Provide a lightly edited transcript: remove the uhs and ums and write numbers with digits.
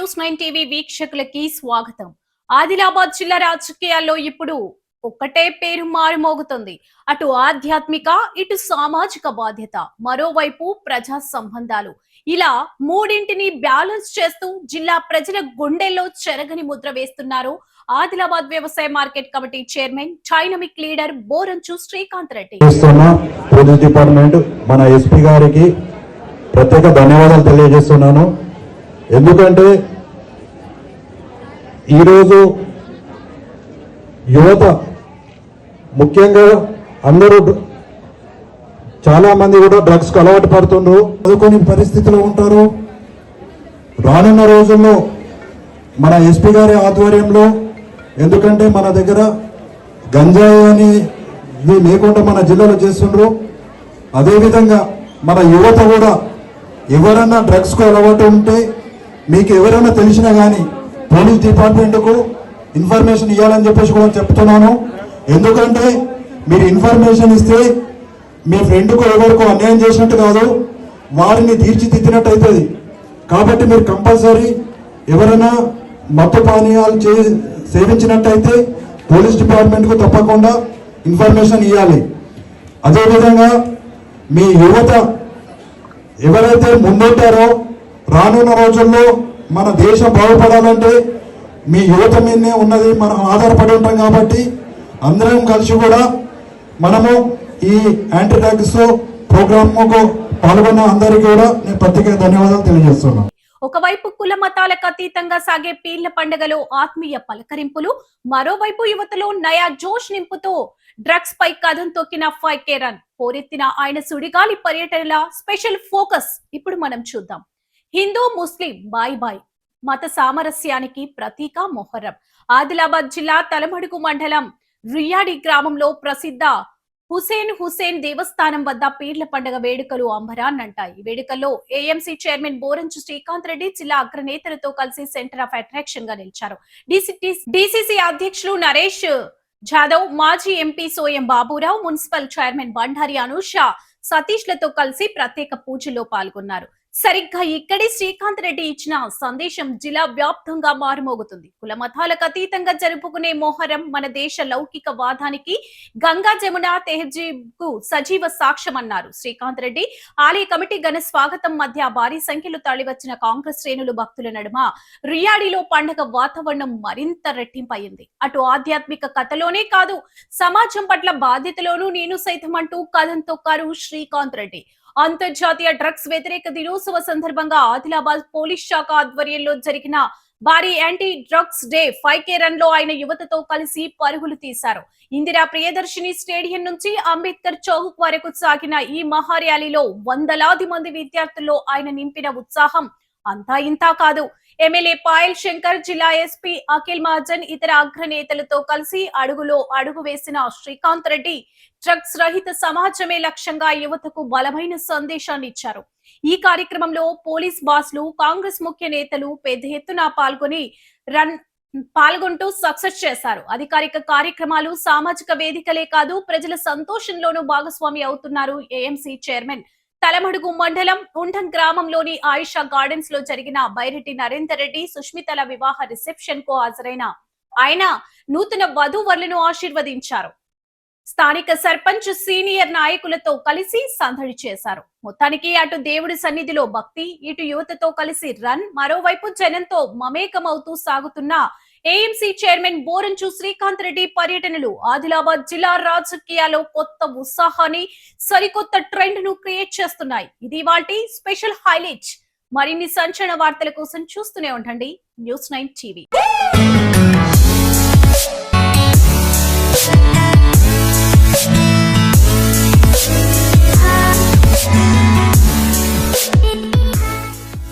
News 9 TV వీక్షకులకి స్వాగతం. ఆదిలాబాద్ జిల్లా రాజకీయాల్లో ఇప్పుడు ఒక్కటే పేరు మారుమోగుతుంది. అటు ఆధ్యాత్మిక, ఇటు సామాజిక బాధ్యత, మరోవైపు ప్రజా సంబంధాలు. ఇలా మూడింటిని బ్యాలెన్స్ చేస్తూ జిల్లా ప్రజల గుండెల్లో చెరగని ముద్ర వేస్తున్నారు ఆదిలాబాద్ వ్యవసాయ market committee chairman, dynamic leader Boranchu Srikanth Reddy. Police department మన ఎస్పీ గారికి ప్రత్యేక ధన్యవాదాలు తెలియజేస్తున్నాను. ఎందుకంటే ఈరోజు యువత ముఖ్యంగా అందరూ చాలా మంది కూడా డ్రగ్స్ కు అలవాటు పడుతుండ్రు, చదువుకొని పరిస్థితిలో ఉంటారు. రానున్న రోజుల్లో మన ఎస్పీ గారి ఆధ్వర్యంలో, ఎందుకంటే మన దగ్గర గంజాయి అని ఇది లేకుండా మన జిల్లాలో చేస్తుండ్రు. అదేవిధంగా మన యువత కూడా ఎవరన్నా డ్రగ్స్ కు అలవాటు ఉంటే, మీకు ఎవరైనా తెలిసినా కానీ పోలీస్ డిపార్ట్మెంట్కు ఇన్ఫర్మేషన్ ఇవ్వాలని చెప్పేసి కూడా చెప్తున్నాను. ఎందుకంటే మీరు ఇన్ఫర్మేషన్ ఇస్తే మీ ఫ్రెండ్కు ఎవరికో అన్యాయం చేసినట్టు కాదు, వారిని తీర్చిదిద్దినట్టు అవుతుంది. కాబట్టి మీరు కంపల్సరీ ఎవరైనా మత్తు పానీయాలు సేవించినట్టయితే పోలీస్ డిపార్ట్మెంట్కు తప్పకుండా ఇన్ఫర్మేషన్ ఇవ్వాలి. అదేవిధంగా మీ యువత ఎవరైతే ముందుంటారో, రానున్న రోజుల్లో మన దేశం బాగుపడాలంటే మీ యువత మీదనే ఉన్నది, మనం ఆధారపడి ఉంటాం. కాబట్టి అందరం కలిసి కూడా మనము ఈ యాంటీ డ్రగ్స్ ప్రోగ్రామ్కు పాల్గొన్న అందరికీ కూడా నేను ప్రత్యేక ధన్యవాదాలు తెలియజేస్తున్నాను. ఒకవైపు కుల మతాలకు అతీతంగా సాగే పీర్ల పండుగలో ఆత్మీయ పలకరింపులు, మరోవైపు యువతలో నయా జోష్ నింపుతూ డ్రగ్స్ పై కథం తొక్కిన 5K రన్, పోరెత్తిన ఆయన సుడిగాలి పర్యటనల స్పెషల్ ఫోకస్ ఇప్పుడు మనం చూద్దాం. హిందూ ముస్లిం బాయ్ బాయ్, మత సామరస్యానికి ప్రతీక మొహర్రం. ఆదిలాబాద్ జిల్లా తలమడుగు మండలం రుయ్యాడి గ్రామంలో ప్రసిద్ధ హుసేన్ దేవస్థానం వద్ద పీర్ల పండుగ వేడుకలు అంబరాన్నంటాయి. ఈ వేడుకల్లో ఏఎంసీ చైర్మన్ బోరంచు శ్రీకాంత్ రెడ్డి జిల్లా అగ్రనేతలతో కలిసి సెంటర్ ఆఫ్ అట్రాక్షన్ గా నిలిచారు. డిసిసి అధ్యక్షులు నరేష్ జాదవ్, మాజీ MP Soyam Baburao, municipal chairman Bandari Anusha Satish లతో కలిసి ప్రత్యేక పూజల్లో పాల్గొన్నారు. సరిగ్గా ఇక్కడి శ్రీకాంత్ రెడ్డి ఇచ్చిన సందేశం జిల్లా వ్యాప్తంగా మారుమోగుతుంది. కుల మతాలకు అతీతంగా జరుపుకునే మొహరం మన దేశ లౌకిక వాదానికి, గంగా జమున తెహజీబ్ కు సజీవ సాక్ష్యమన్నారు శ్రీకాంత్ రెడ్డి. ఆలయ కమిటీ ఘన స్వాగతం మధ్య భారీ సంఖ్యలో తరలివచ్చిన కాంగ్రెస్ శ్రేణులు, భక్తుల నడుమ రుయ్యాడిలో పండగ వాతావరణం మరింత రెట్టింపయింది. అటు ఆధ్యాత్మిక కథలోనే కాదు, సమాజం పట్ల బాధ్యతలోనూ నేను సైతం అంటూ కథం తొక్కారు శ్రీకాంత్ రెడ్డి. అంతర్జాతీయ డ్రగ్స్ వ్యతిరేక దినోత్సవ సందర్భంగా ఆదిలాబాద్ పోలీస్ శాఖ ఆధ్వర్యంలో జరిగిన భారీ anti drugs day 5K run లో ఆయన యువతతో కలిసి పరుగులు తీశారు. ఇందిరా ప్రియదర్శిని స్టేడియం నుంచి అంబేద్కర్ చౌక్ వరకు సాగిన ఈ మహా ర్యాలీలో వందలాది మంది విద్యార్థుల్లో ఆయన నింపిన ఉత్సాహం అంతా ఇంతా కాదు. ఎమ్మెల్యే పాయల్ శంకర్, జిల్లా ఎస్పీ అఖిల్ మహాజన్, ఇతర అగ్రనేతలతో కలిసి అడుగులో అడుగు వేసిన శ్రీకాంత్ రెడ్డి డ్రగ్స్ రహిత సమాజమే లక్ష్యంగా యువతకు బలమైన సందేశాన్ని ఇచ్చారు. ఈ కార్యక్రమంలో పోలీస్ బాస్లు, కాంగ్రెస్ ముఖ్య నేతలు పెద్ద ఎత్తున పాల్గొంటూ సక్సెస్ చేశారు. అధికారిక కార్యక్రమాలు, సామాజిక వేదికలే కాదు, ప్రజల సంతోషంలోనూ భాగస్వామి అవుతున్నారు ఏఎంసీ చైర్మన్. తలమడుగు మండలం ఉండం గ్రామంలోని ఆయిషా గార్డెన్స్ లో జరిగిన బైరెడ్డి నరేందర్ రెడ్డి, సుష్మితల వివాహ రిసెప్షన్ కు హాజరైన ఆయన నూతన వధూవరులను ఆశీర్వదించారు. స్థానిక సర్పంచ్, సీనియర్ నాయకులతో కలిసి సందడి చేశారు. మొత్తానికి అటు దేవుడి సన్నిధిలో భక్తి, ఇటు యువతతో కలిసి రన్, మరోవైపు జనంతో మమేకమవుతూ సాగుతున్న ఏఎంసీ చైర్మన్ బోరంచు శ్రీకాంత్ రెడ్డి పర్యటనలు ఆదిలాబాద్ జిల్లా రాజకీయాల్లో కొత్త ఉత్సాహాన్ని, సరికొత్త ట్రెండ్ ను క్రియేట్ చేస్తున్నాయి. ఇది వాటి స్పెషల్ హైలైట్. మరిన్ని సంచలన వార్తల కోసం చూస్తూనే ఉండండి న్యూస్ 9 టీవీ.